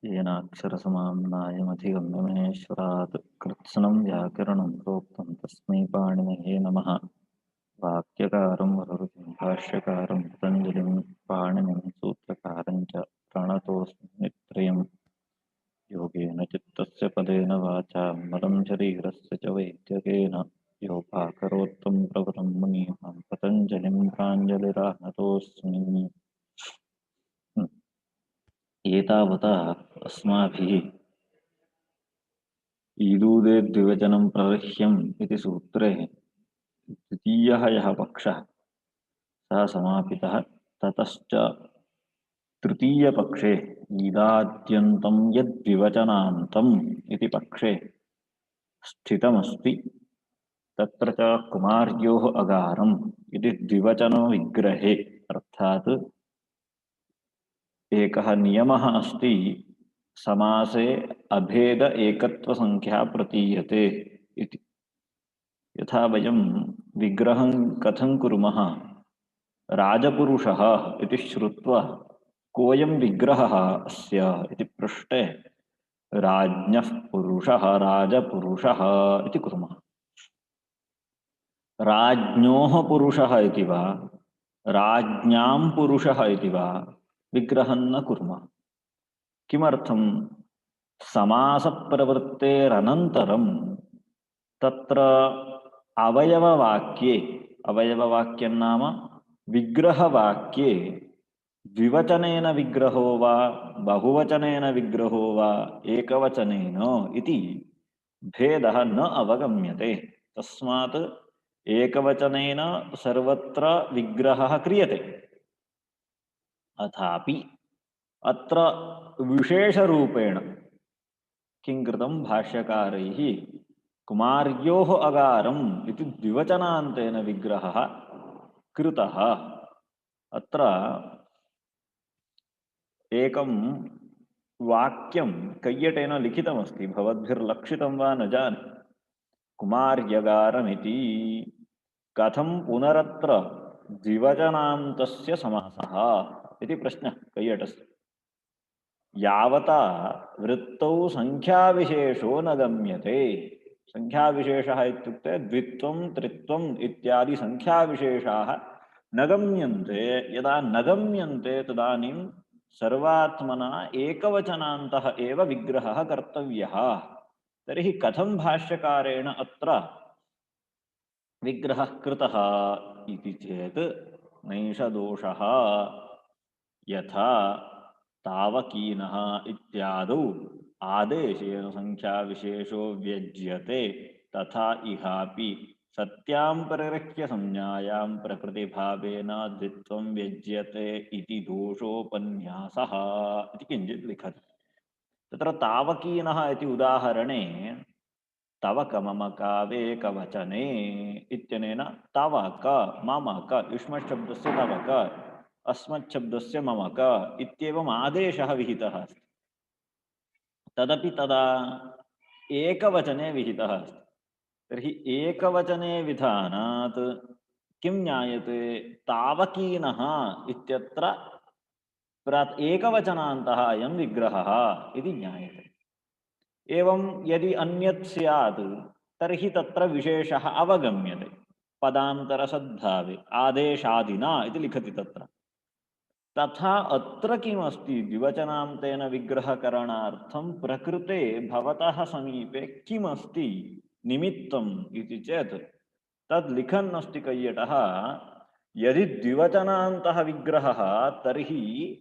येनाक्षरसमाम्नायमधिगम्यमेश्वरात् कृत्स्नं व्याकरणं प्रोक्तं तस्मै पाणिनये नमः। वाक्यकारं वररुचिं भाष्यकारं पतञ्जलिं पाणिनिं सूत्रकारं च प्रणतोऽस्मि नित्र्यम्। योगेन चित्तस्य पदेन वाचा मलं शरीरस्य च वैद्यकेन योगाकरोत्तं प्रवरं मुनीनां पतञ्जलिं प्राञ्जलिरानतोऽस्मि। एतावता अस्माभिः ईदूदे द्विवचनं प्रर्ह्यम् इति सूत्रे द्वितीयः यः पक्षः सः समापितः। ततश्च तृतीयपक्षे ईदाद्यन्तं यद्विवचनान्तम् इति पक्षे स्थितमस्ति। तत्र च कुमार्योः अगारम् इति द्विवचनविग्रहे अर्थात् एकः नियमः अस्ति समासे अभेद एकत्वसंख्या प्रतीयते इति। यथा वयं विग्रहं कथं कुर्मः राजपुरुषः इति श्रुत्वा कोऽयं विग्रहः अस्य इति पृष्टे राज्ञः पुरुषः राजपुरुषः इति कुर्मः। राज्ञोः पुरुषः इति वा राज्ञां पुरुषः इति वा विग्रहं न कुर्मः। किमर्थं समासप्रवृत्तेरनन्तरं तत्र अवयववाक्ये अवयववाक्यं नाम विग्रहवाक्ये द्विवचनेन विग्रहो वा बहुवचनेन विग्रहो वा एकवचनेन इति भेदः न अवगम्यते। तस्मात् एकवचनेन सर्वत्र विग्रहः क्रियते। अथापि अत्र विशेषरूपेण किं कृतं भाष्यकारैः कुमार्योः अगारम् इति द्विवचनान्तेन विग्रहः कृतः। अत्र एकं वाक्यं कैयटेन लिखितमस्ति, भवद्भिर्लक्षितं वा न जाने। कुमार्यगारमिति कथं पुनरत्र द्विवचनान्तस्य समासः इति प्रश्नः कैयटस्य। यावता वृत्तौ संख्याविशेषो न गम्यते। संख्याविशेषः इत्युक्ते द्वित्वं त्रित्वम् इत्यादि संख्याविशेषाः न गम्यन्ते। यदा न गम्यन्ते तदानीं सर्वात्मना एकवचनान्तः एव विग्रहः कर्तव्यः। तर्हि कथं भाष्यकारेण अत्र विग्रहः कृतः इति चेत् नैष दोषः। यथा तावकीनः इत्यादौ आदेशेन संख्याविशेषो व्यज्यते तथा इहापि सत्यां परिरक्ष्य संज्ञायां प्रकृतिभावेन द्वित्वं व्यज्यते इति दोषोपन्यासः इति किञ्चित् लिखति। तत्र तावकीनः इति उदाहरणे तवक ममक वेकवचने इत्यनेन तवक ममक युष्मच्छब्दस्य तवक अस्मच्छब्दस्य ममक इत्येवम् आदेशः विहितः अस्ति। तदपि तदा एकवचने विहितः अस्ति। तर्हि एकवचने विधानात् किं ज्ञायते? तावकीनः इत्यत्र एकवचनान्तः अयं विग्रहः इति ज्ञायते। एवं यदि अन्यत् स्यात् तर्हि तत्र विशेषः अवगम्यते। पदान्तरसद्भावे आदेशादिना इति लिखति तत्र। तथा अत्र किमस्ति? द्विवचनान्तेन विग्रहकरणार्थं प्रकृते भवतः समीपे किमस्ति निमित्तम् इति चेत् तद् लिखन् अस्ति कैयटः। यदि द्विवचनान्तः विग्रहः तर्हि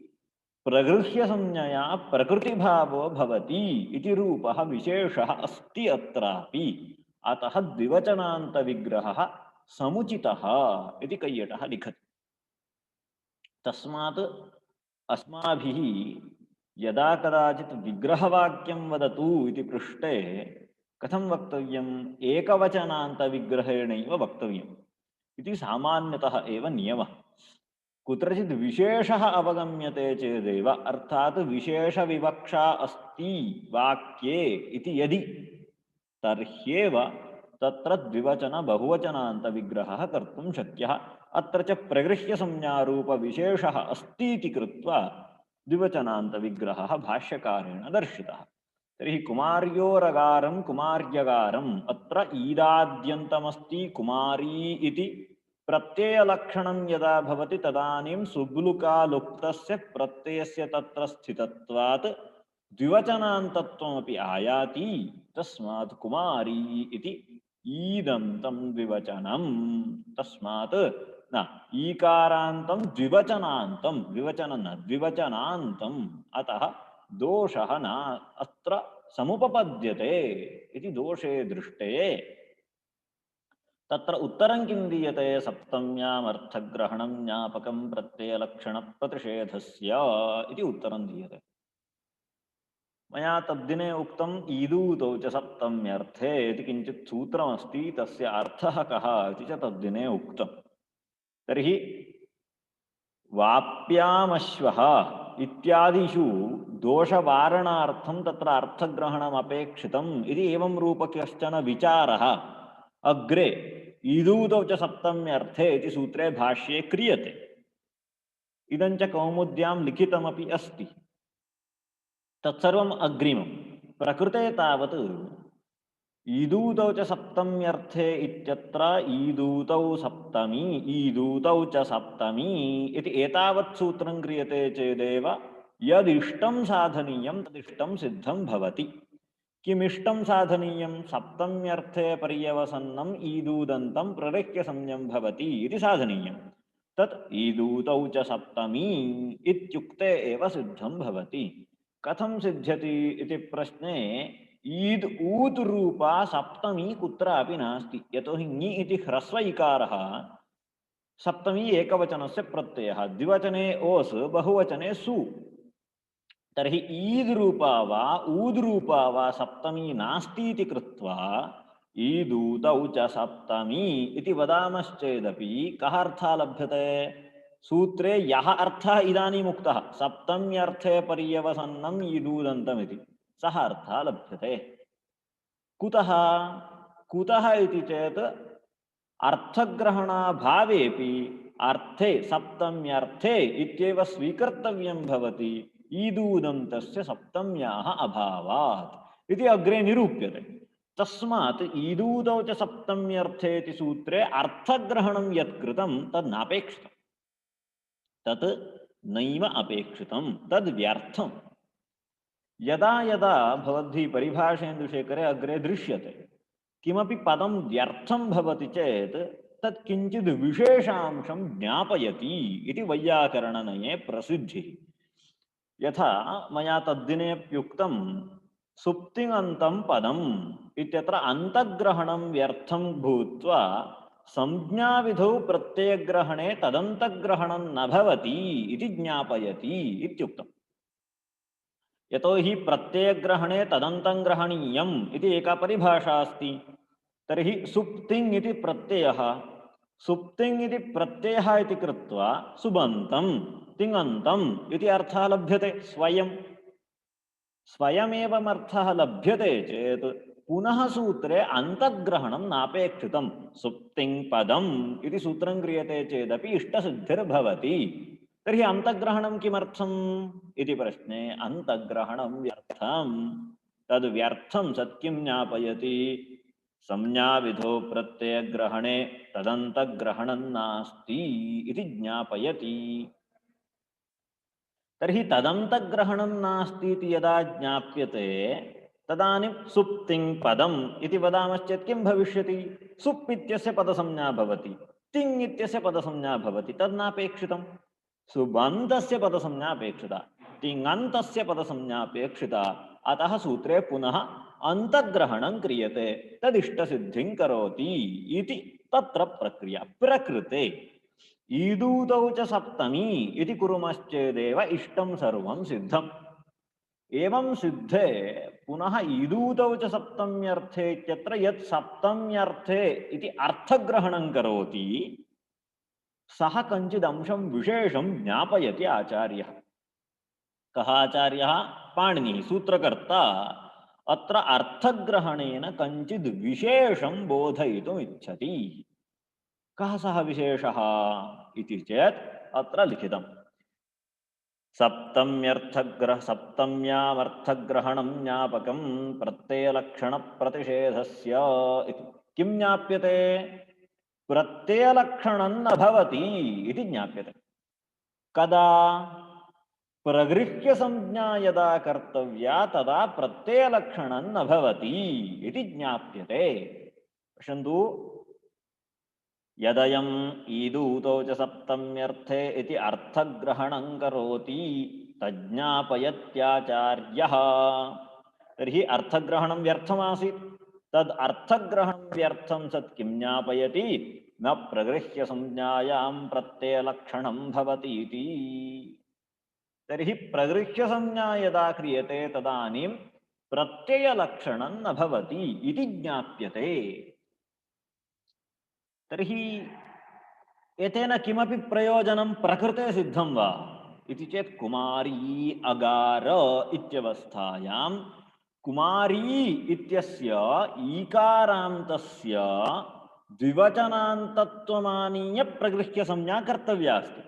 प्रगृह्य संज्ञया प्रकृतिभावो भवति इति रूपः विशेषः अस्ति अत्रापि। अतः द्विवचनान्तविग्रहः समुचितः इति कैयटः लिखति। तस्मात् अस्माभिः यदा कदाचित् विग्रहवाक्यं वदतु इति पृष्टे कथं वक्तव्यम्? एकवचनान्तविग्रहेणैव वक्तव्यम् इति सामान्यतः एव नियमः। कुत्रचित् विशेषः अवगम्यते चेदेव, अर्थात् विशेषविवक्षा अस्ति वाक्ये इति यदि, तर्ह्येव तत्र द्विवचन बहुवचनान्तविग्रहः कर्तुं शक्यः। अत्र च प्रगृह्यसंज्ञारूपविशेषः अस्ति इति कृत्वा द्विवचनान्तविग्रहः भाष्यकारेण दर्शितः। तर्हि कुमार्योरगारं कुमार्यगारम् अत्र ईदाद्यन्तमस्ति कुमारी इति प्रत्ययलक्षणं यदा भवति तदानीं सुब्लुकालुप्तस्य प्रत्ययस्य तत्र स्थितत्वात् द्विवचनान्तत्वमपि आयाति। तस्मात् कुमारी इति ईदन्तं द्विवचनं। तस्मात् न ईकारान्तं द्विवचनान्तं, द्विवचनं न द्विवचनान्तम्, अतः दोषः न अत्र समुपपद्यते इति दोषे दृष्टे तत्र उत्तरं किं दीयते? सप्तम्याम् अर्थग्रहणं ज्ञापकं प्रत्ययलक्षणप्रतिषेधस्य इति उत्तरं दीयते। मया तद्दिने उक्तम् ईदूतौ च सप्तम्यर्थे इति किञ्चित् सूत्रमस्ति, तस्य अर्थः कः इति च तद्दिने उक्तम्। तर्हि वाप्यामश्वः इत्यादिषु दोषवारणार्थं तत्र अर्थग्रहणमपेक्षितम् इति एवं रूप कश्चन विचारः अग्रे ईदूतौ च सप्तम्यर्थे इति सूत्रे भाष्ये क्रियते। इदं च कौमुद्यां लिखितमपि अस्ति। तत्सर्वम् अग्रिमं। प्रकृते तावत् ईदूतौ च सप्तम्यर्थे इत्यत्र ईदूतौ सप्तमी ईदूतौ च सप्तमी इति एतावत् सूत्रं क्रियते चेदेव यदिष्टं साधनीयं तदिष्टं सिद्धं भवति। किमिष्टं साधनीयं? सप्तम्यर्थे पर्यवसन्नम् ईदूदन्तं प्ररेख्यसंज्ञं भवति इति साधनीयं। तत् ईदूतौ च सप्तमी इत्युक्ते एव सिद्धं भवति। कथं सिद्ध्यति इति प्रश्ने ईद ऊत् रूपा सप्तमी कुत्रापि नास्ति। यतोहि ङि इति ह्रस्व इकारः सप्तमी एकवचनस्य प्रत्ययः, द्विवचने ओस् बहुवचने सु। तर्हि ईद् रूपा वा ऊद् रूपा वा सप्तमी नास्ति इति कृत्वा ईदूतौ च सप्तमी इति वदामश्चेदपि कः अर्थः लभ्यते? सूत्रे यः अर्थः इदानीम् उक्तः सप्तम्यर्थे पर्यवसन्नम् ईदूदन्तमिति, सः अर्थः लभ्यते। कुतः कुतः इति चेत् अर्थग्रहणाभावेपि अर्थे सप्तम्यर्थे इत्येव स्वीकर्तव्यं भवति ईदूदन्तस्य सप्तम्याः अभावात् इति अग्रे निरूप्यते। तस्मात् ईदूतौ च सप्तम्यर्थे इति सूत्रे अर्थग्रहणं यत् कृतं तद् नापेक्षितं, तत् नैव अपेक्षितं, तद् व्यर्थम्। यदा यदा भवद्भिः परिभाषेन्दुशेखरे अग्रे दृश्यते किमपि पदं व्यर्थं भवति चेत् तत् किञ्चित् विशेषांशं ज्ञापयति इति वैयाकरणनये प्रसिद्धिः। यथा मया तद्दिनेऽप्युक्तं सुप्तिङन्तं पदम् इत्यत्र अन्तग्रहणं व्यर्थं भूत्वा संज्ञाविधौ प्रत्ययग्रहणे तदन्तग्रहणं न भवति इति ज्ञापयति इत्युक्तम्। यतोहि प्रत्ययग्रहणे तदन्तं ग्रहणीयम् इति एका परिभाषा अस्ति। तर्हि सुप्तिङ् इति प्रत्ययः, सुप्तिङ् इति प्रत्ययः इति कृत्वा सुबन्तं तिङन्तम् इति अर्थः लभ्यते। स्वयमेवम् अर्थः लभ्यते चेत् पुनः सूत्रे अन्तग्रहणं नापेक्षितं। सुप्तिङ् पदम् इति सूत्रं क्रियते चेदपि इष्टसिद्धिर्भवति। तर्हि अन्तग्रहणं किमर्थम् इति प्रश्ने अन्तग्रहणं व्यर्थं। तद् व्यर्थं सत्यं ज्ञापयति। संज्ञाविधो प्रत्ययग्रहणे तदन्तग्रहणं नास्ति इति ज्ञापयति। तर्हि तदन्तग्रहणं नास्ति इति यदा ज्ञाप्यते तदानीं सुप्तिङ् पदम् इति वदामश्चेत् किं भविष्यति? सुप् इत्यस्य पदसंज्ञा भवति, तिङ् इत्यस्य पदसंज्ञा भवति, तद् नापेक्षितम्। सुबन्तस्य पदसंज्ञा अपेक्षिता, तिङन्तस्य पदसंज्ञा अपेक्षिता। अतः सूत्रे पुनः अन्तग्रहणं क्रियते, तदिष्टसिद्धिं करोति इति तत्र प्रक्रिया। प्रकृते ईदूतौ च सप्तमी इति कुर्मश्चेदेव इष्टं सर्वं सिद्धम्। एवं सिद्धे पुनः ईदूतौ च सप्तम्यर्थे इत्यत्र यत् सप्तम्यर्थे इति अर्थग्रहणं करोति सः कञ्चित् अंशं विशेषं ज्ञापयति आचार्यः। कः आचार्यः? पाणिनिः, सूत्रकर्ता। अत्र अर्थग्रहणेन कञ्चित् विशेषं बोधयितुम् इच्छति। कः सः विशेषः इति चेत् अत्र लिखितम्। सप्तम्यामर्थग्रहणं ज्ञापकं प्रत्ययलक्षणप्रतिषेधस्य इति। किं ज्ञाप्यते? प्रत्ययलक्षणं न भवति इति ज्ञाप्यते। कदा? प्रगृह्यसंज्ञा यदा कर्तव्या तदा प्रत्ययलक्षणं न भवति इति ज्ञाप्यते। पश्यन्तु, यदयम् ईदूतौ च सप्तम्यर्थे इति अर्थग्रहणं करोति तज्ज्ञापयत्याचार्यः। तर्हि अर्थग्रहणं व्यर्थमासीत्, तद् अर्थग्रहणं व्यर्थं सत् किं ज्ञापयति? न प्रगृह्यसंज्ञायां प्रत्ययलक्षणं भवति इति। तर्हि प्रगृह्यसंज्ञा यदा क्रियते तदानीं प्रत्ययलक्षणं न भवति इति ज्ञाप्यते। तर्हि एतेन किमपि प्रयोजनं प्रकृते सिद्धं वा इति चेत् कुमारी अगार इत्यवस्थायां कुमारी इत्यस्य ईकारान्तस्य द्विवचनान्तत्वमानीय प्रगृह्यसंज्ञा कर्तव्या अस्ति।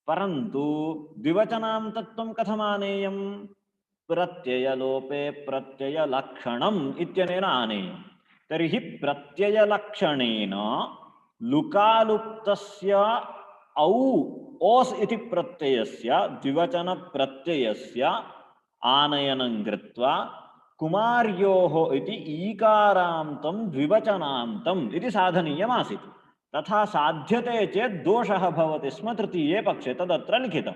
परन्तु द्विवचनान्तत्वं कथमानेयं? प्रत्ययलोपे प्रत्ययलक्षणम् इत्यनेन आनेयम्। तर्हि प्रत्ययलक्षणेन लुकालुप्तस्य औ ओस् इति प्रत्ययस्य द्विवचनप्रत्ययस्य आनयनं कृत्वा कुमार्योः इति ईकारान्तं द्विवचनान्तम् इति साधनीयमासीत्। तथा साध्यते चेत् दोषः भवति स्म तृतीये पक्षे, तदत्र लिखितं।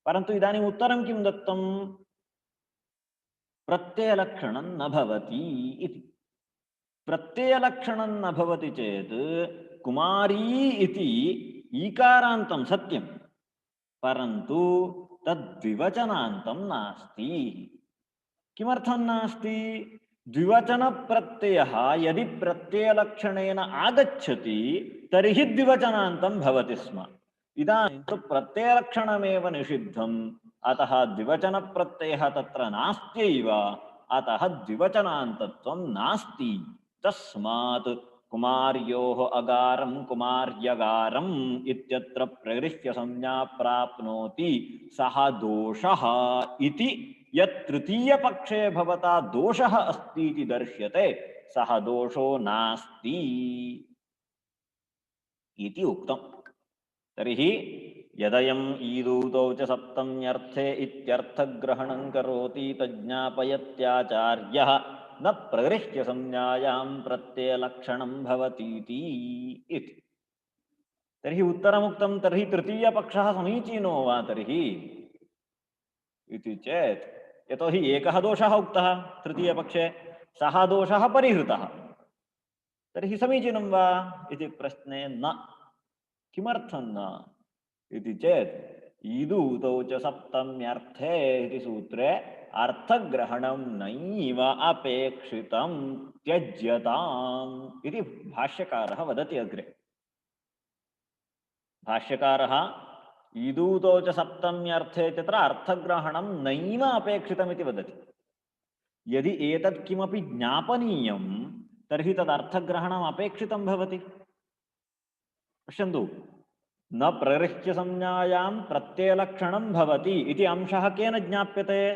परन्तु इदानीम् उत्तरं किं दत्तं? प्रत्ययलक्षणं न भवति इति। प्रत्ययलक्षणं न भवति चेत् कुमारी इति ईकारान्तं सत्यं, परन्तु तद्विवचनान्तं नास्ति। किमर्थं नास्ति? द्विवचनप्रत्ययः यदि प्रत्ययलक्षणेन आगच्छति तर्हि द्विवचनान्तं भवति स्म। इदानीं तु प्रत्ययलक्षणमेव निषिद्धम्, अतः द्विवचनप्रत्ययः तत्र नास्त्यैव, अतः द्विवचनान्तत्वं नास्ति। तस्मात् कुमार्योः अगारं कुमार्यगारम् इत्यत्र प्रगृह्यसंज्ञा प्राप्नोति सः दोषः इति यत् तृतीयपक्षे भवता दोषः अस्ति इति दर्श्यते, सः दोषो नास्ति इति उक्तम्। तर्हि यदयम् ईदूतौ च सप्तम्यर्थे इत्यर्थग्रहणं करोति तज्ज्ञापयत्याचार्यः न प्रगृह्यसंज्ञायां प्रत्ययलक्षणं भवतीति इति। तर्हि उत्तरमुक्तं, तर्हि तृतीयपक्षः समीचीनो वा तर्हि इति चेत्, यतोहि एकः दोषः उक्तः तृतीयपक्षे, सः दोषः परिहृतः, तर्हि समीचीनं वा इति प्रश्ने न। किमर्थं न इति चेत् ईदूतौ च सप्तम्यर्थे इति सूत्रे अर्थग्रहणं नैव अपेक्षितं त्यज्यताम् इति भाष्यकारः वदति अग्रे। भाष्यकारः ईदूतौ च सप्तम्यर्थे इत्यत्र अर्थग्रहणं नैव अपेक्षितमिति वदति। यदि एतत् किमपि ज्ञापनीयं तर्हि तदर्थग्रहणम् अपेक्षितं भवति। पश्यन्तु, न प्रगृह्यसंज्ञायां प्रत्ययलक्षणं भवति इति अंशः केन ज्ञाप्यते?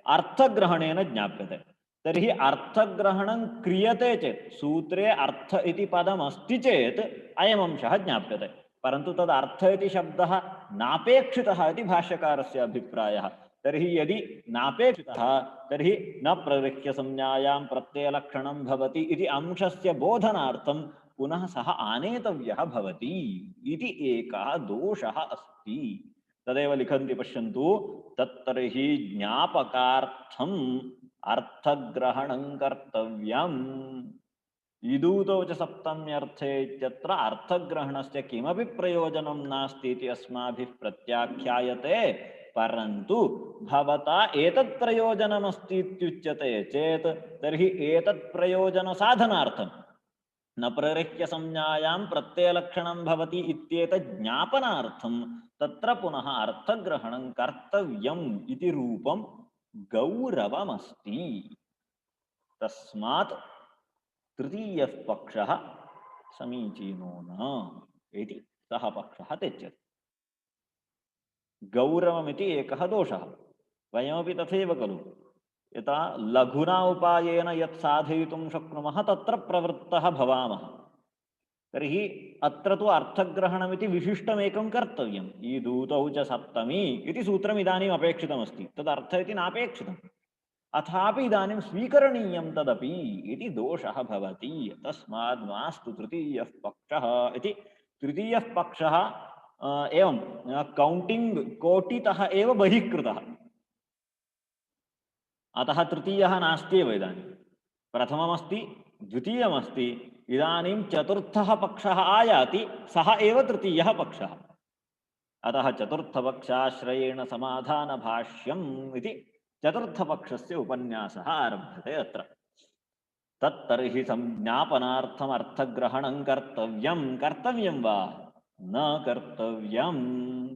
अर्थग्रहणेन ज्ञाप्यते। तर्हि अर्थग्रहणं क्रियते चेत्, सूत्रे अर्थ इति पदमस्ति चेत् अयम् अंशः ज्ञाप्यते, परन्तु तद् अर्थ इति शब्दः नापेक्षितः इति भाष्यकारस्य अभिप्रायः। तर्हि यदि नापेक्षितः तर्हि न प्रगृह्यसंज्ञायां प्रत्ययलक्षणं भवति इति अंशस्य बोधनार्थं पुनः सः आनेतव्यः भवति इति एकः दोषः अस्ति। तदेव लिखन्ति, पश्यन्तु, तत्तर्हि ज्ञापकार्थम् अर्थग्रहणं कर्तव्यम्। ईदूतौ च सप्तम्यर्थे इत्यत्र अर्थग्रहणस्य किमपि प्रयोजनं नास्ति इति अस्माभिः प्रत्याख्यायते, परन्तु भवता एतत् प्रयोजनमस्ति इत्युच्यते चेत् तर्हि एतत् प्रयोजनसाधनार्थं न प्रगृह्यसंज्ञायां प्रत्ययलक्षणं भवति इत्येतत् ज्ञापनार्थं तत्र पुनः अर्थग्रहणं कर्तव्यम् इति रूपं गौरवमस्ति। तस्मात् तृतीयः पक्षः समीचीनो न इति सः पक्षः त्यज्यते। गौरवमिति एकः दोषः। वयमपि तथैव खलु, यथा लघुना उपायेन यत् साधयितुं शक्नुमः तत्र प्रवृत्तः भवामः। तर्हि अत्र तु अर्थग्रहणमिति विशिष्टमेकं कर्तव्यम्। ईदूतौ च सप्तमी इति सूत्रम् इदानीम् अपेक्षितमस्ति, तदर्थ इति नापेक्षितम्। अथापि इदानीं स्वीकरणीयं तदपि इति दोषः भवति। तस्माद् मास्तु तृतीयः पक्षः इति। तृतीयः पक्षः एवं कौण्टिङ्ग् कोटितः एव बहिः कृतः, अतः तृतीयः नास्त्येव इदानीं। प्रथममस्ति, द्वितीयमस्ति, इदानीं चतुर्थः पक्षः आयाति, सः एव तृतीयः पक्षः। अतः चतुर्थपक्षाश्रयेण समाधानभाष्यम् इति चतुर्थपक्षस्य उपन्यासः आरभ्यते अत्र। तत्तर्हि संज्ञापनार्थम् अर्थग्रहणं कर्तव्यं। कर्तव्यं वा न कर्तव्यं?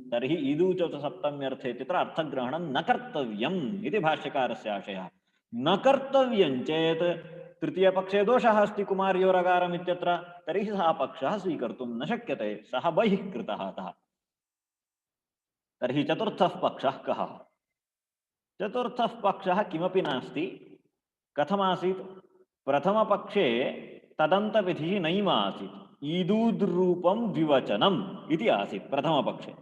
तर्हि ईदूचौ च सप्तम्यर्थे तत्र अर्थग्रहणं न कर्तव्यम् इति भाष्यकारस्य आशयः। न कर्तव्यं चेत् तृतीयपक्षे दोषः अस्ति कुमार्योरगारम् इत्यत्र, तर्हि सः पक्षः स्वीकर्तुं न शक्यते, सः बहिः कृतः। अतः तर्हि चतुर्थः पक्षः कः? चतुर्थः पक्षः किमपि नास्ति। कथमासीत्? प्रथमपक्षे तदन्तविधिः नैव आसीत्, ईदूद्रूपं द्विवचनम् इति आसीत् प्रथमपक्षे।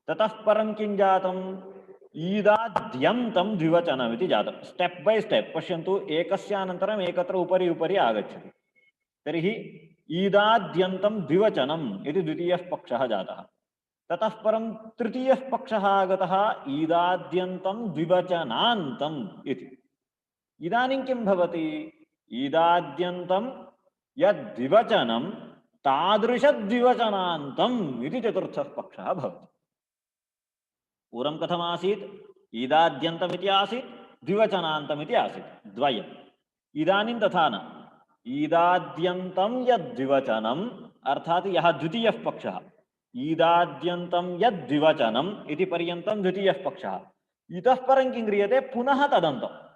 ततः परं किं जातम्? ईदाद्यन्तं द्विवचनम् इति जातं। स्टेप् बै स्टेप् पश्यन्तु, एकस्यानन्तरम् एकत्र उपरि उपरि आगच्छति। तर्हि ईदाद्यन्तं द्विवचनम् इति द्वितीयः पक्षः जातः। ततः परं तृतीयः पक्षः आगतः, ईदाद्यन्तं द्विवचनान्तम् इति। इदानीं किं भवति? ईदाद्यन्तं यद्द्विवचनं तादृशद्विवचनान्तम् इति चतुर्थः पक्षः भवति। पूर्वं कथमासीत्? ईदाद्यन्तमिति आसीत्, द्विवचनान्तमिति आसीत्, द्वयम्। इदानीं तथा न। ईदाद्यन्तं यद्द्विवचनम् अर्थात् यः द्वितीयः पक्षः, ईदाद्यन्तं यद्द्विवचनम् इति पर्यन्तं द्वितीयः पक्षः। इतः परं किं क्रियते? पुनः तदन्तम्।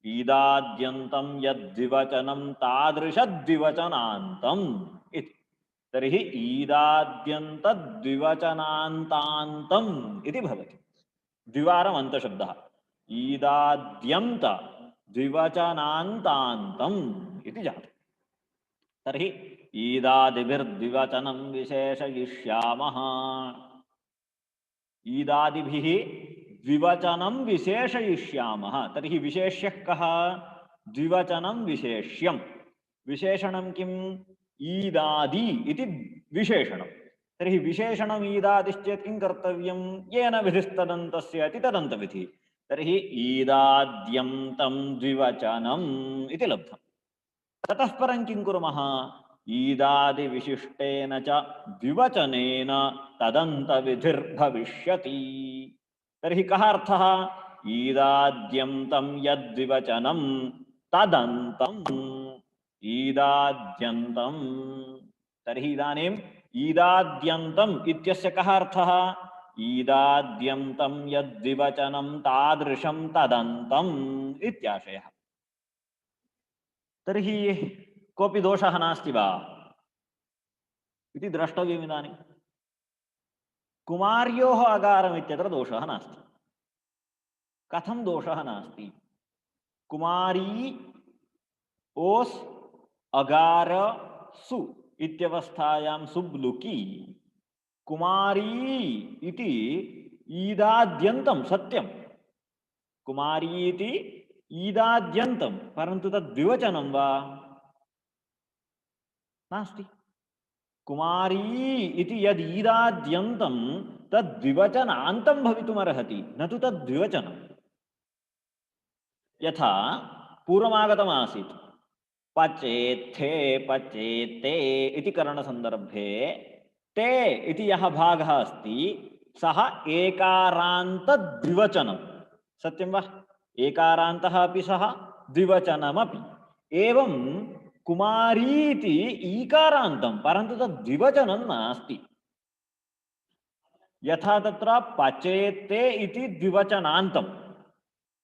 ईदाद्यन्तं यद्द्विवचनं तादृशद्विवचनान्तम् इति। तर्हि ईदाद्यन्तद्विवचनान्तान्तम् इति भवति। द्विवारम् अन्तशब्दः। ईदाद्यन्त द्विवचनान्तान्तम् इति जातम्। तर्हि ईदादिभिर्द्विवचनं विशेषयिष्यामः। ईदादिभिः द्विवचनं विशेषयिष्यामः। तर्हि विशेष्यः कः? द्विवचनं विशेष्यं। विशेषणं किम्? ईदादि इति विशेषणं। तर्हि विशेषणम् ईदादिश्चेत् किं कर्तव्यं? येन विधिस्तदन्तस्य इति तदन्तविधिः। तर्हि ईदाद्यन्तं द्विवचनम् इति लब्धम्। ततः परं किं कुर्मः? ईदादिविशिष्टेन च द्विवचनेन तदन्तविधिर्भविष्यति। तर्हि कः अर्थः? ईदाद्यन्तं यद्द्विवचनं तदन्तम्। ईदाद्यन्तं। तर्हि इदानीम् ईदाद्यन्तम् इत्यस्य कः अर्थः? ईदाद्यन्तं यद्द्विवचनं तादृशं तदन्तम् इत्याशयः। तर्हि कोऽपि दोषः नास्ति वा इति द्रष्टव्यम्। इदानीं कुमार्योः अगारम् इत्यत्र दोषः नास्ति। कथं दोषः नास्ति? कुमारी ओस् अगार सु इत्यवस्थायां सुब्लुकी कुमारी इति ईदाद्यन्तं सत्यं। कुमारी इति ईदाद्यन्तं, परन्तु तद् द्विवचनं वा? नास्ति। कुमारी इति यद् ईदाद्यन्तं तद् द्विवचनान्तं भवितुमर्हति, न तु तद् द्विवचनं। यथा पूर्वमागतमासीत् पचेथे पचेते इति करणसन्दर्भे ते इति यः भागः अस्ति सः एकारान्तद्विवचनं। सत्यं वा? एकारान्तः अपि सः, द्विवचनमपि। एवं कुमारीति ईकारान्तं, परन्तु तद् द्विवचनं नास्ति। यथा तत्र पचेते इति द्विवचनान्तं,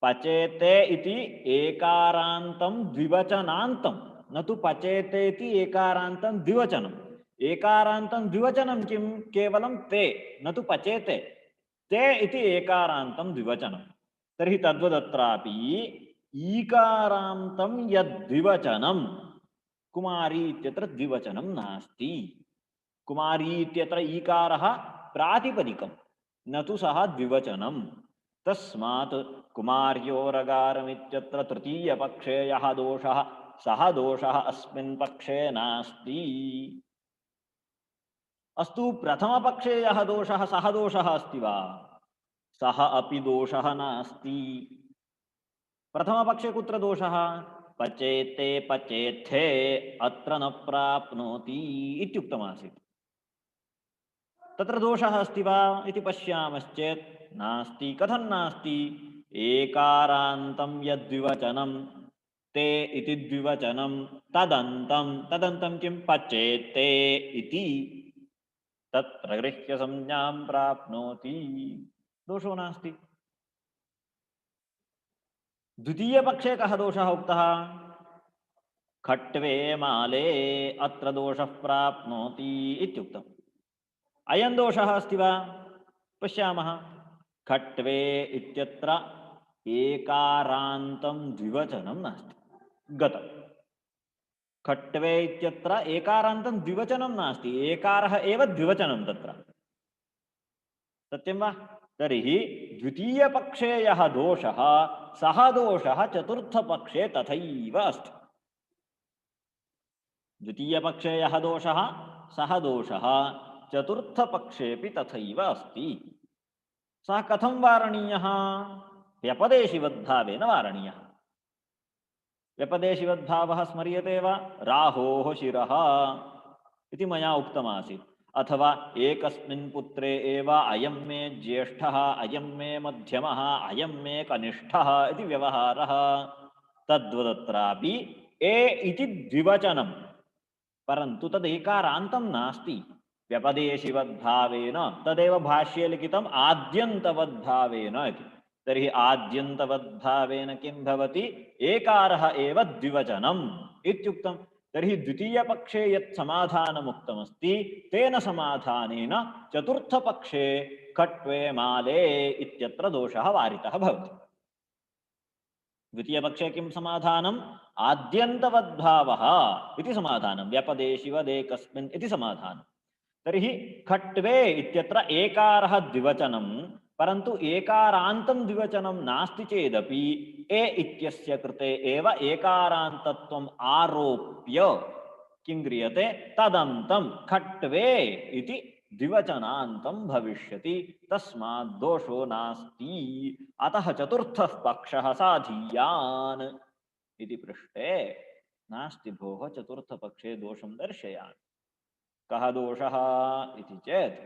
पचेते इति एकारान्तं द्विवचनान्तं, न तु पचेते इति एकारान्तं द्विवचनम्। एकारान्तं द्विवचनं किं? केवलं ते, न तु पचेते। ते इति एकारान्तं द्विवचनं तर्हि तद्वदत्रापि ईकारान्तं यद्द्विवचनं कुमारी इत्यत्र द्विवचनं नास्ति कुमारी इत्यत्र ईकारः प्रातिपदिकं न तु सः द्विवचनं तस्मात् कुमार्योरगारमित्यत्र तृतीयपक्षे यः दोषः सः दोषः अस्मिन् पक्षे नास्ति अस्तु प्रथमपक्षे यः दोषः सः दोषः अस्ति वा सः अपि दोषः नास्ति प्रथमपक्षे कुत्र दोषः पचेते पचेथे अत्र न प्राप्नोति इत्युक्तमासीत् तत्र दोषः अस्ति वा इति पश्यामश्चेत् नास्ति कथं नास्ति एकारान्तं यद्विवचनं ते इति द्विवचनं तदन्तं किं पचेते इति तत् प्रगृह्य संज्ञां प्राप्नोति दोषो नास्ति द्वितीयपक्षे कः दोषः उक्तः खट्वे माले अत्र दोषः प्राप्नोति इत्युक्तम् अयं दोषः अस्ति वा पश्यामः खट्वे इत्यत्र एकारान्तं द्विवचनं नास्ति गतं खट्वे इत्यत्र एकारान्तं द्विवचनं नास्ति एकारः एव द्विवचनं तत्र सत्यं वा तर्हि द्वितीयपक्षे यः दोषः सः दोषः चतुर्थपक्षे तथैव अस्ति द्वितीयपक्षे यः दोषः सः दोषः चतुर्थपक्षेपि तथैव अस्ति सः कथं वारणीयः व्यपदेशिवद्भावेन वारणीयः व्यपदेशिवद्भावः स्मर्यते वा राहोः शिरः इति मया उक्तमासीत् अथवा एकस्मिन् पुत्रे एव अयं मे ज्येष्ठः अयं मे मध्यमः अयं मे कनिष्ठः इति व्यवहारः तद्वदत्रापि ए इति द्विवचनं परन्तु तदेकारान्तं नास्ति व्यपदेशिवद्भावेन तदेव भाष्ये लिखितम् आद्यन्तवद्भावेन इति तर्हि आद्यन्तवद्भावेन किं भवति एकारः एव द्विवचनम् इत्युक्तं तर्हि द्वितीयपक्षे यत् समाधानमुक्तमस्ति तेन समाधानेन चतुर्थपक्षे खट्वे माले इत्यत्र दोषः वारितः भवति द्वितीयपक्षे किं समाधानम् आद्यन्तवद्भावः इति समाधानं व्यपदेशिवदेकस्मिन् इति समाधानं तर्हि खट्वे इत्यत्र एकारः द्विवचनं परन्तु एकारान्तं द्विवचनं नास्ति चेदपि ए इत्यस्य कृते एव एकारान्तत्वम् आरोप्य किं क्रियते तदन्तं खट्वे इति द्विवचनान्तं भविष्यति तस्मात् दोषो नास्ति अतः चतुर्थः पक्षः साधीयान् इति पृष्टे नास्ति भोः चतुर्थपक्षे दोषं दर्शयामि कः दोषः इति चेत्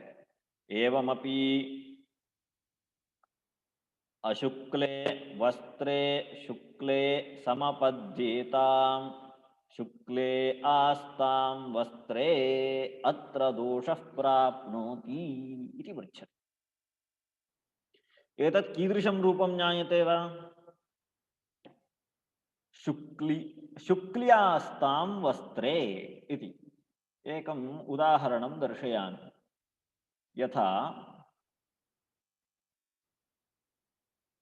एवमपि अशुक्ले वस्त्रे शुक्ले समपद्येतां शुक्ले आस्तां वस्त्रे अत्र दोषः प्राप्नोति इति पृच्छति एतत् कीदृशं रूपं ज्ञायते वा शुक्ल्यास्तां वस्त्रे इति एकम् उदाहरणं दर्शयामि यथा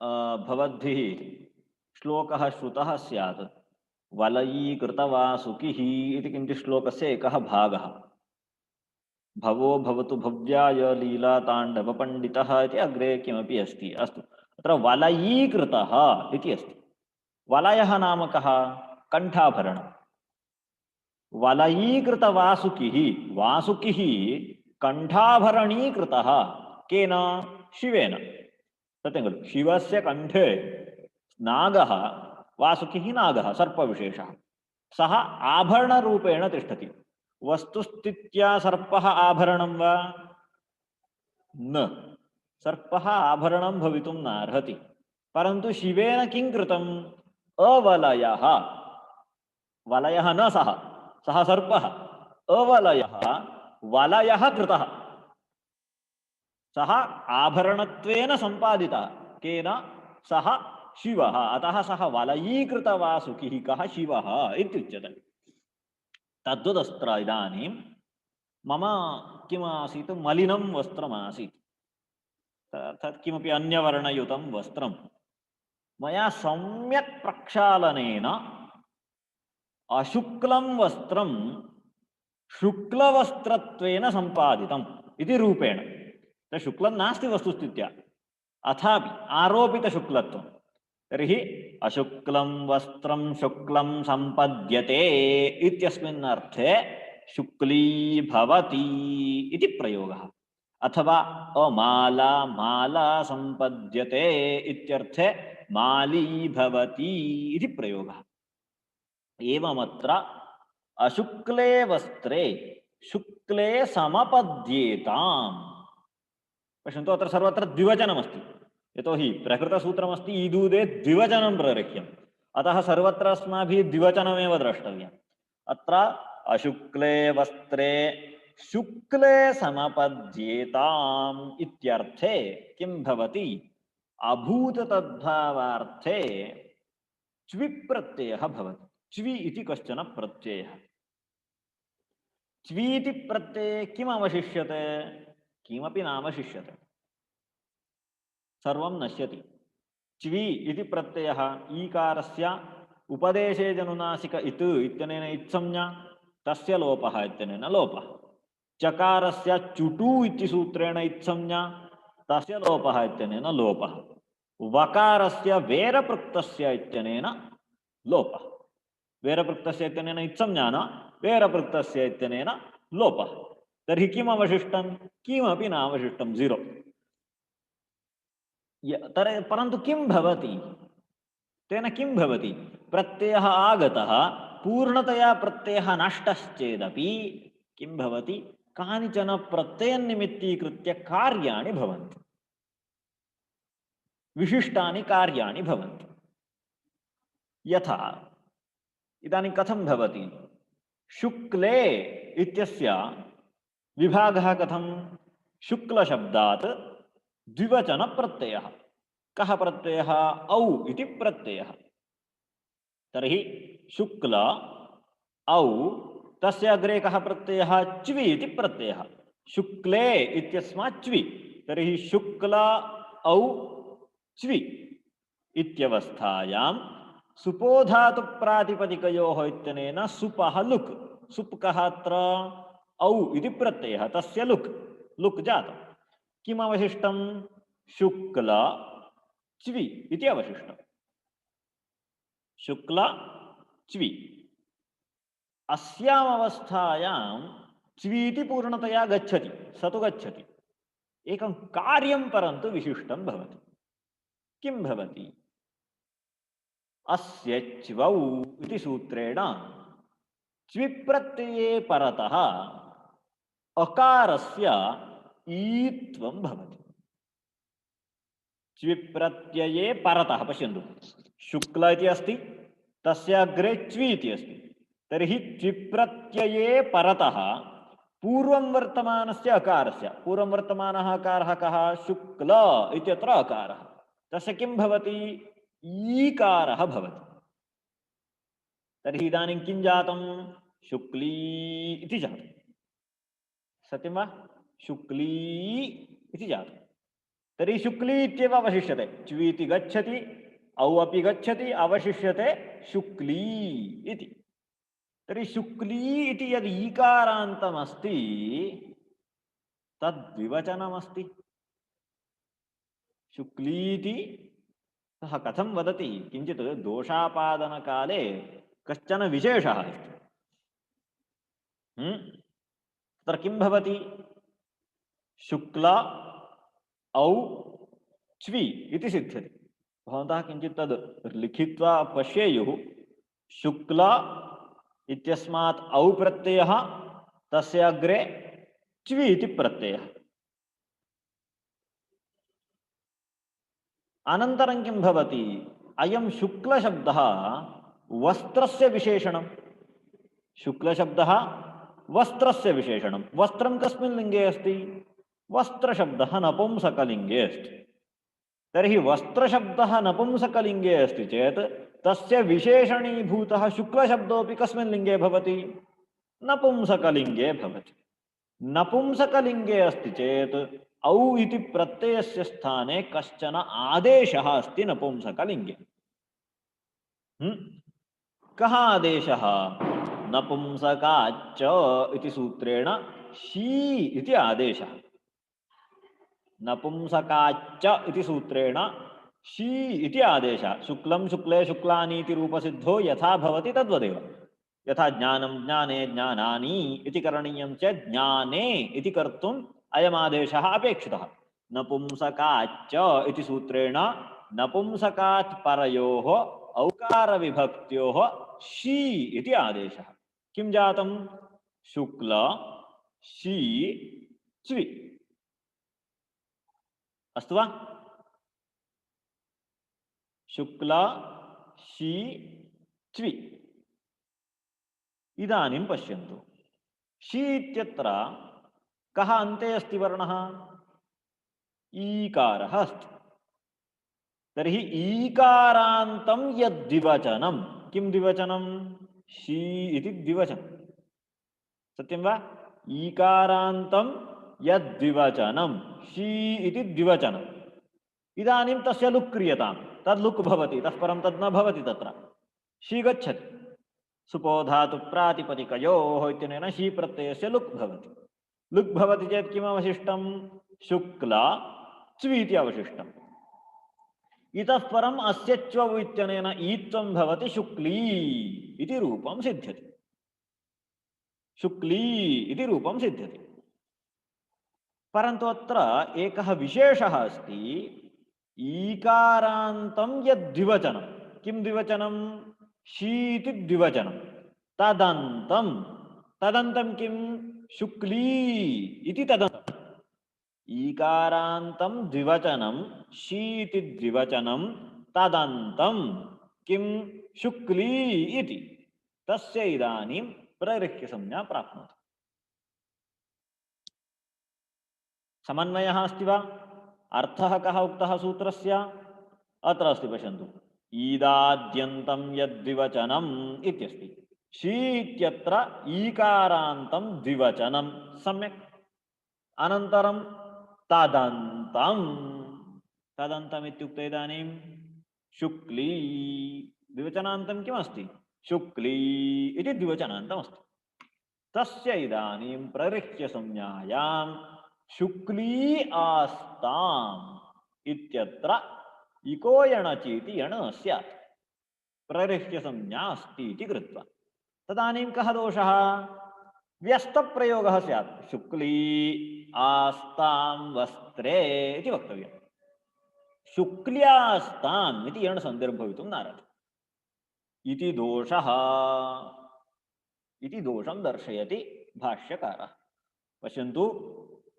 भवद्भिः श्लोकः श्रुतः स्यात् वलयीकृतवासुकिः इति किञ्चित् श्लोकस्य एकः भागः भवो भवतु भव्याय लीलाताण्डवपण्डितः इति अग्रे किमपि अस्ति अस्तु अत्र वलयीकृतः इति अस्ति वलयः नाम कः कण्ठाभरणं वलयीकृतवासुकिः वासुकिः कण्ठाभरणीकृतः केन शिवेन सत्यं खलु शिवस्य कण्ठे नागः वासुकिः नागः सर्पविशेषः सः आभरणरूपेण तिष्ठति वस्तुस्थित्या सर्पः आभरणं वा न सर्पः आभरणं भवितुं नार्हति परन्तु शिवेन किं कृतम् अवलयः वलयः न सः सः सर्पः अवलयः वलयः कृतः सः आभरणत्वेन सम्पादितः केन सः शिवः अतः सः वलयीकृतवासुकिः कः शिवः इत्युच्यते तद्वदस्त्र इदानीं मम किमासीत् मलिनं वस्त्रमासीत् अर्थात् किमपि अन्यवर्णयुतं वस्त्रं मया सम्यक् प्रक्षालनेन अशुक्लं वस्त्रं शुक्लवस्त्रत्वेन सम्पादितम् इति रूपेण। शुक्लं नास्ति वस्तुस्थित्या, अथापि आरोपितशुक्लत्वं। तर्हि अशुक्लं वस्त्रं शुक्लं सम्पद्यते इत्यस्मिन् अर्थे शुक्ली भवति इति प्रयोगः। अथवा अमाला माला सम्पद्यते इत्यर्थे माली भवति इति प्रयोगः। एवमत्र अशुक्ले वस्त्रे शुक्ले समपद्येताम्। पश्यन्तु अत्र सर्वत्र द्विवचनमस्ति, यतोहि प्रकृतसूत्रमस्ति ईदूदे द्विवचनं प्ररक्ष्यम्, अतः सर्वत्र अस्माभिः द्विवचनमेव द्रष्टव्यम्। अत्र अशुक्ले वस्त्रे शुक्ले समपद्येताम् इत्यर्थे किं भवति? अभूततद्भावार्थे च्वि प्रत्ययः भवति। च्वि इति कश्चन प्रत्ययः। च्वि इति प्रत्यये किम् अवशिष्यते? किमपि नावशिष्यते, सर्वं नश्यति। च्वि इति प्रत्ययः ईकारस्य उपदेशे जनुनासिक इत् इत्यनेन इत्संज्ञा, तस्य लोपः इत्यनेन लोपः। चकारस्य चुटु इति सूत्रेण इत्संज्ञा, तस्य लोपः इत्यनेन लोपः। वकारस्य वेरपृक्तस्य इत्यनेन लोपः। वेरपृक्तस्य इत्यनेन इत्संज्ञा न, वेरपृक्तस्य इत्यनेन लोपः। तर्हि किम् अवशिष्टं? किमपि नावशिष्टं, जीरो। परन्तु किं भवति? तेन किं भवति? प्रत्ययः आगतः, पूर्णतया प्रत्ययः नष्टश्चेदपि किं भवति? कानिचन प्रत्ययन्निमित्तीकृत्य कार्याणि भवन्ति, विशिष्टानि कार्याणि भवन्ति। यथा इदानीं कथं भवति? शुक्ले इत्यस्य विभागः कथं? शुक्लशब्दात् द्विवचन प्रत्ययः। कः प्रत्ययः? औ इति प्रत्ययः। तर्हि शुक्ल औ, तस्य अग्रे कः प्रत्ययः? च्वि इति प्रत्ययः। शुक्ले इत्यस्मात् च्वि, तर्हि शुक्ल औ च्वि इत्यवस्थायां सुपोधातु प्रातिपदिकयोः इत्यनेन सुपः लुक्। सुप् कः अत्र? औ इति प्रत्ययः, तस्य लुक्, लुक् जातम्। किम् अवशिष्टं? शुक्ल च्वि इति अवशिष्टम्। शुक्ल च्वि। अस्याम् अवस्थायां च्वि इति पूर्णतया गच्छति, स तु गच्छति। एकं कार्यं परन्तु विशिष्टं भवति। किं भवति? अस्य च्वौ इति सूत्रेण च्वि प्रत्यये परतः अकारस्य ईत्वं भवति। च्वि प्रत्यये परतः, पश्यन्तु, शुक्ल इति अस्ति, तस्य अग्रे च्वि इति अस्ति। तर्हि च्वि प्रत्यये परतः पूर्वं वर्तमानस्य अकारस्य, पूर्वं वर्तमानः अकारः कः? शुक्ल इत्यत्र अकारः, तस्य किं भवति? ईकारः भवति। तर्हि इदानीं किं जातं? शुक्ली इति जातं। सत्यं वा? शुक्ली इति जातं। तर्हि शुक्ली इत्येव अवशिष्यते। च्वि इति गच्छति, औ अपि गच्छति, अवशिष्यते शुक्ली इति। तर्हि शुक्ली इति यद् ईकारान्तमस्ति तद् द्विवचनमस्ति। शुक्लीति सः कथं वदति? किञ्चित् दोषापादनकाले कश्चन विशेषः अस्ति। तत्र किं भवति? शुक्ल औ च्वि इति सिद्ध्यति। भवन्तः किञ्चित् तद् लिखित्वा पश्येयुः। शुक्ल इत्यस्मात् औ प्रत्ययः, तस्य अग्रे च्वि इति प्रत्ययः। अनन्तरं किं भवति? अयं शुक्लशब्दः वस्त्रस्य विशेषणं। शुक्लशब्दः वस्त्रस्य विशेषणं। वस्त्रं कस्मिन् लिङ्गे अस्ति? वस्त्रशब्दः नपुंसकलिङ्गे अस्ति। तर्हि वस्त्रशब्दः नपुंसकलिङ्गे अस्ति चेत् तस्य विशेषणीभूतः शुक्लशब्दोऽपि कस्मिन् लिङ्गे भवति? नपुंसकलिङ्गे भवति। नपुंसकलिङ्गे अस्ति चेत् औ इति प्रत्ययस्य स्थाने कश्चन आदेशः अस्ति नपुंसकलिङ्गे। कः आदेशः? नपुंसकाच्च इति सूत्रेण शी इति आदेशः। नपुंसकाच्च इति सूत्रेण शी इति आदेशः। शुक्लं शुक्ले शुक्लानि इति रूपसिद्धो यथा भवति तद्वदेव। यथा ज्ञानं ज्ञाने ज्ञानानि इति करणीयं चेत् ज्ञाने इति कर्तुम् अयम् आदेशः अपेक्षितः। नपुंसकाच्च इति सूत्रेण नपुंसकात् परयोः औकार विभक्त्योः शी इति आदेशः। किं जातं? शुक्ल शी च्वि। अस्तु वा? शुक्ल शी च्वि। इदानीं पश्यन्तु, शी इत्यत्र कः अन्ते अस्ति वर्णः? ईकारः अस्ति। तर्हि ईकारान्तं यद्द्विवचनं, किं द्विवचनं? शी इति द्विवचनं। सत्यं वा? ईकारान्तं यद्द्विवचनं शी इति द्विवचनम्। इदानीं तस्य लुक् क्रियतां, तद् लुक् भवति, ततः परं तद् न भवति। तत्र शी गच्छति। सुपोधातु प्रातिपदिकयोः इत्यनेन शी प्रत्ययस्य लुक् भवति। लुक् भवति चेत् किम् अवशिष्टं? शुक्ल च्वि इति अवशिष्टम्। इतः परम् अस्य च्वौ इत्यनेन ईत्वं भवति शुक्ली इति रूपं सिद्ध्यति। शुक्ली इति रूपं सिद्ध्यति। परन्तु अत्र एकः विशेषः अस्ति। ईकारान्तं यद्द्विवचनं, किं द्विवचनं? शी इति द्विवचनं। तदन्तं, तदन्तं किं? शुक्ली इति तदन्तम्। ईकारान्तं द्विवचनं शी इति द्विवचनं, तदन्तं किं? शुक्ली इति। तस्य इदानीं प्ररिक्तसंज्ञा प्राप्नोति। समन्वयः अस्ति वा? अर्थः कः उक्तः सूत्रस्य? अत्र अस्ति, पश्यन्तु। ईदाद्यन्तं यद्द्विवचनम् इत्यस्ति। शी इत्यत्र ईकारान्तं द्विवचनं, सम्यक्। अनन्तरं तदन्तं, तदन्तम् इत्युक्ते इदानीं शुक्ली, द्विवचनान्तं किमस्ति? शुक्ली इति द्विवचनान्तमस्ति। तस्य इदानीं प्ररिक्तसंज्ञायां शुक्ली आस्ताम् इत्यत्र इको यणचीति यण स्यात्। प्ररिक्तसंज्ञा अस्ति इति कृत्वा तदानीं कः दोषः? व्यस्तप्रयोगः स्यात्। शुक्ली आस्तां वस्त्रे इति वक्तव्यम्। शुक्ल्यास्ताम् इति यण सन्धिर्भवितुं नार्हति। इति दोषः, इति दोषं दर्शयति भाष्यकारः। पश्यन्तु,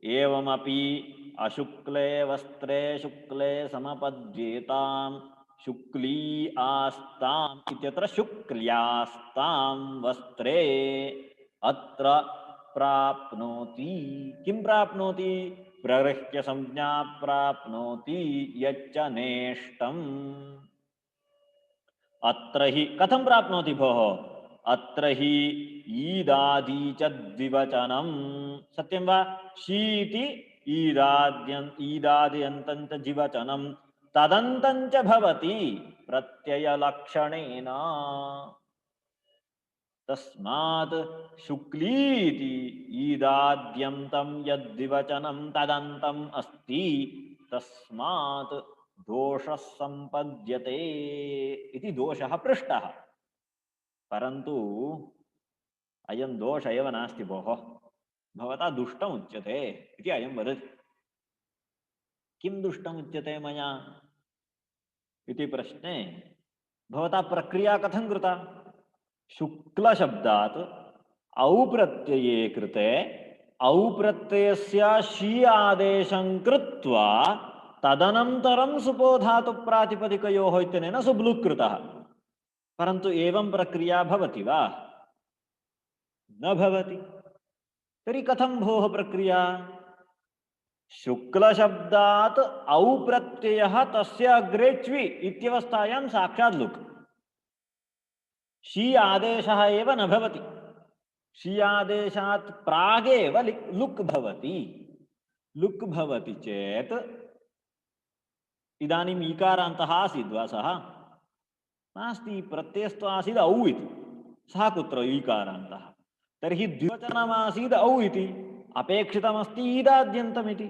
एवमपि अशुक्ले वस्त्रे शुक्ले समपद्येतां शुक्ली आस्ताम् इत्यत्र शुक्ल्यास्तां वस्त्रे अत्र प्राप्नोति। किं प्राप्नोति? प्रगृह्यसंज्ञा प्राप्नोति यच्च नेष्टम्। अत्र हि कथं प्राप्नोति भोः? अत्र हि ईदादी च द्विवचनं। सत्यं वा? शीति ईदाद्यन्तं च द्विवचनं, तदन्तं च भवति प्रत्ययलक्षणेन। तस्मात् शुक्लीति ईदाद्यन्तं यद्द्विवचनं तदन्तम् अस्ति, तस्मात् दोषः संपद्यते इति दोषः पृष्टः। परन्तु अयं दोष एव नास्ति भोः, भवता दुष्टमुच्यते इति अयं वदति। किं दुष्टमुच्यते मया इति प्रश्ने भवता प्रक्रिया कथं कृता? शुक्लशब्दात् औ प्रत्यये कृते औ प्रत्ययस्य शी आदेशं कृत्वा तदनन्तरं सुपोधातु प्रातिपदिकयोः इत्यनेन सुब्लुक् कृतः। परन्तु एवं प्रक्रिया भवति वा? न भवति। तर्हि कथं भोः प्रक्रिया? शुक्लशब्दात् औ प्रत्ययः तस्य अग्रे च्वि इत्यवस्थायां साक्षात् लुक्। शी आदेशः एव न भवति। शी आदेशात् प्रागेव लुक् भवति। लुक् भवति चेत् इदानीम् ईकारान्तः आसीद् वा सः नास्ति प्रत्ययस्तु आसीद् औ इति सः कुत्र ईकारान्तः तर्हि द्विवचनमासीद् औ इति अपेक्षितमस्ति ईदाद्यन्तमिति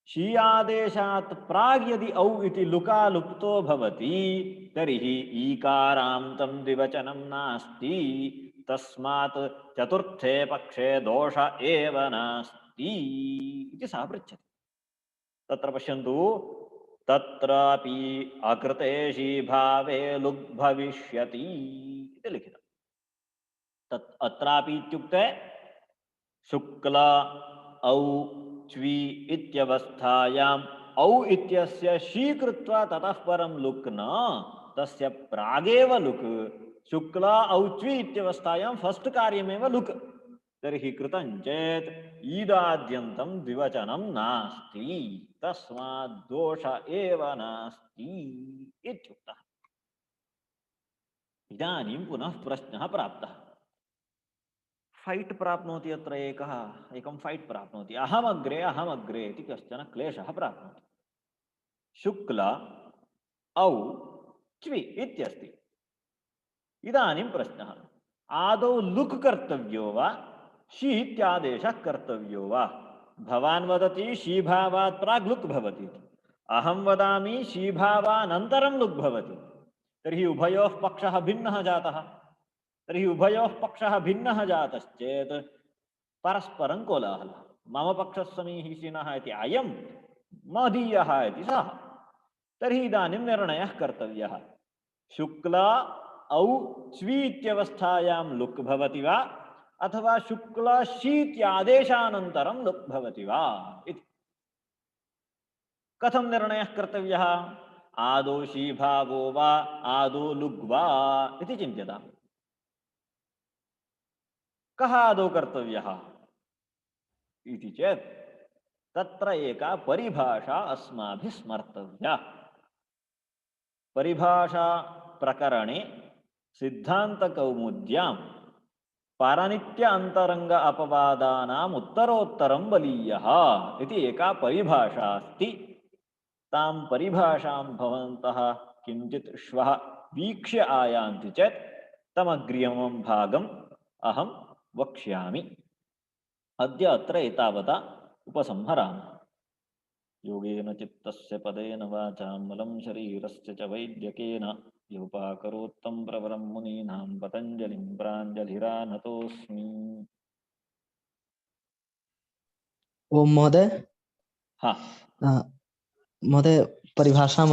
शी आदेशात् प्राग् यदि औ इति लुका लुप्तो भवति तर्हि ईकारान्तं द्विवचनं नास्ति तस्मात् चतुर्थे पक्षे दोष एव नास्ति इति सः पृच्छति तत्र पश्यन्तु तत्रापि अकृते शीभावे लुग् भविष्यति इति लिखितम् तत् अत्रापि इत्युक्ते शुक्ल औ च्वी इत्यवस्थायाम् औ इत्यस्य शी कृत्वा ततः परं लुक् न तस्य प्रागेव लुक् शुक्ल औ च्वी इत्यवस्थायां फस्ट् कार्यमेव लुक् तर्हि कृतं चेत् ईदाद्यन्तं द्विवचनं नास्ति तस्मात् दोष एव नास्ति इत्युक्तः इदानीं पुनः प्रश्नः प्राप्तः फैट् प्राप्नोति अत्र एकं फैट् प्राप्नोति अहमग्रे इति कश्चन क्लेशः प्राप्नोति शुक्ल औ च्वि इत्यस्ति इदानीं प्रश्नः आदौ लुक् कर्तव्यो वा शी इत्यादेशः कर्तव्यो वा भवान् वदति शीभावात् प्राक् लुक् भवति अहं वदामि शीभावानन्तरं लुक् भवति तर्हि उभयोः पक्षः भिन्नः जातः तर्हि उभयोः पक्षः भिन्नः जातश्चेत् परस्परं कोलाहलः मम पक्षः समीचीनः इति अयं मदीयः इति सः तर्हि इदानीं निर्णयः कर्तव्यः शुक्ल औ च्वी इत्यवस्थायां लुक् भवति वा अथवा शुक्ल शीत्यादेशानन्तरं लुक् भवति वा इति कथं निर्णयः कर्तव्यः आदौ शीभावो वा आदौ लुग् वा इति चिन्त्यताम् कः आदौ कर्तव्यः इति चेत् तत्र एका परिभाषा अस्माभिः स्मर्तव्या परिभाषा प्रकरणे सिद्धान्तकौमुद्यां पारनित्य अंतरंग अपवादानाम् उत्तरोत्तरं बलीयः इति एका परिभाषा अस्ति तां परिभाषां भवन्तः किञ्चित् श्वः वीक्ष्य आयान्ति चेत् तमग्रियमं भागम् अहं वक्ष्यामि अद्य अत्र एतावता उपसंहरामः योगेन चित्तस्य पदेन वाचां मलं शरीरस्य च वैद्यकेन योपाकरोत्तं प्रवरं मुनीनां पतञ्जलिं प्राञ्जलिरानतोऽस्मि। ओम महोदय। हाँ महोदय परिभाषा